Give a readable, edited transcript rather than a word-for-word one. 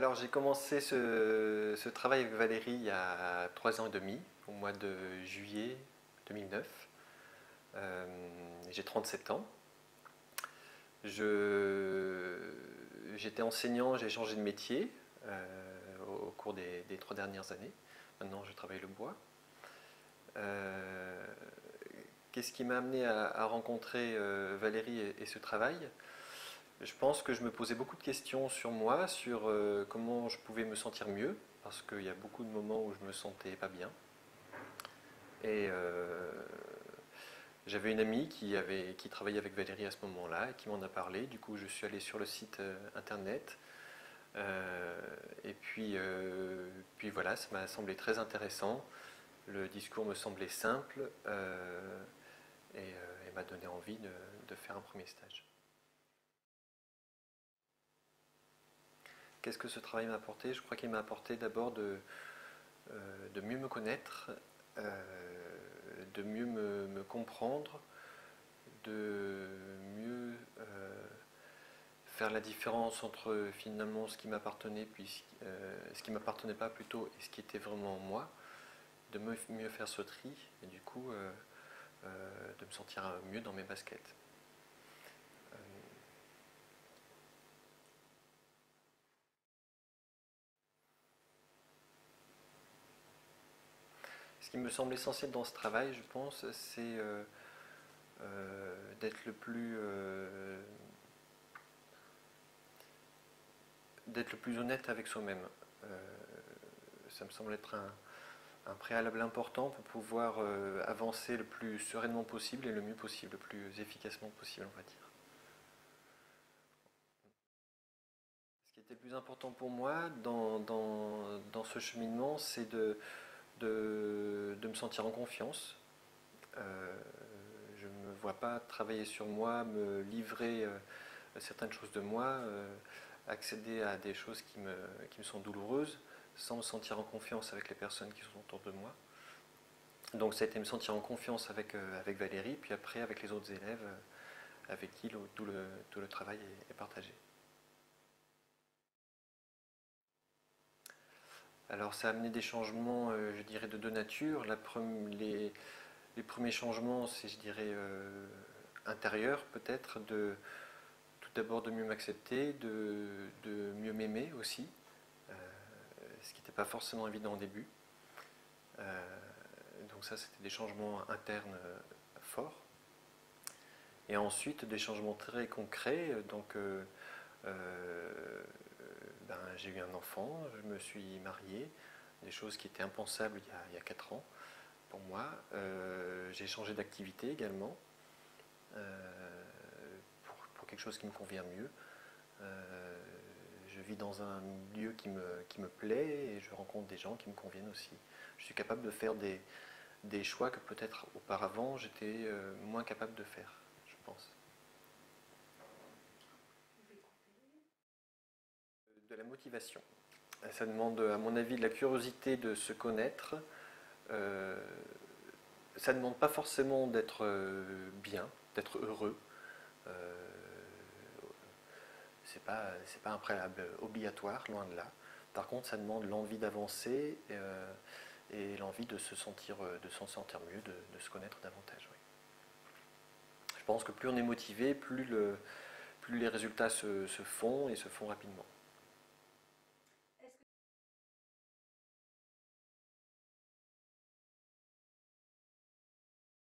Alors j'ai commencé ce travail avec Valérie il y a 3 ans et demi, au mois de juillet 2009. J'ai 37 ans. J'étais enseignant, j'ai changé de métier au cours des 3 dernières années. Maintenant je travaille le bois. Qu'est-ce qui m'a amené à rencontrer Valérie et ce travail? Je pense que je me posais beaucoup de questions sur moi, sur comment je pouvais me sentir mieux, parce qu'il y a beaucoup de moments où je me sentais pas bien. Et j'avais une amie qui travaillait avec Valérie à ce moment-là et qui m'en a parlé. Du coup, je suis allé sur le site internet. Et puis voilà, ça m'a semblé très intéressant. Le discours me semblait simple et m'a donné envie de faire un premier stage. Qu'est-ce que ce travail m'a apporté? Je crois qu'il m'a apporté d'abord de mieux me connaître, de mieux me comprendre, de mieux faire la différence entre finalement ce qui m'appartenait puis ce qui m'appartenait pas plutôt et ce qui était vraiment moi, de mieux faire ce tri et du coup de me sentir mieux dans mes baskets. Ce qui me semble essentiel dans ce travail, je pense, c'est d'être le plus honnête avec soi-même. Ça me semble être un préalable important pour pouvoir avancer le plus sereinement possible et le mieux possible, le plus efficacement possible, on va dire. Ce qui était le plus important pour moi dans ce cheminement, c'est de me sentir en confiance. Je ne me vois pas travailler sur moi, me livrer certaines choses de moi, accéder à des choses qui me sont douloureuses, sans me sentir en confiance avec les personnes qui sont autour de moi. Donc ça a été me sentir en confiance avec Valérie, puis après avec les autres élèves avec qui tout le travail est partagé. Alors ça a amené des changements, je dirais, de deux natures. Les premiers changements, c'est, je dirais, intérieurs peut-être, tout d'abord de mieux m'accepter, de mieux m'aimer aussi, ce qui n'était pas forcément évident au début. Donc ça, c'était des changements internes forts. Et ensuite, des changements très concrets. Donc, j'ai eu un enfant, je me suis marié, des choses qui étaient impensables il y a 4 ans pour moi. J'ai changé d'activité également pour quelque chose qui me convient mieux. Je vis dans un milieu qui me plaît et je rencontre des gens qui me conviennent aussi. Je suis capable de faire des choix que peut-être auparavant j'étais moins capable de faire, je pense. De la motivation. Ça demande, à mon avis, de la curiosité de se connaître. Ça ne demande pas forcément d'être bien, d'être heureux. C'est pas un préalable obligatoire, loin de là. Par contre, ça demande l'envie d'avancer et l'envie de s'en sentir mieux, de se connaître davantage. Oui. Je pense que plus on est motivé, plus les résultats se font et se font rapidement.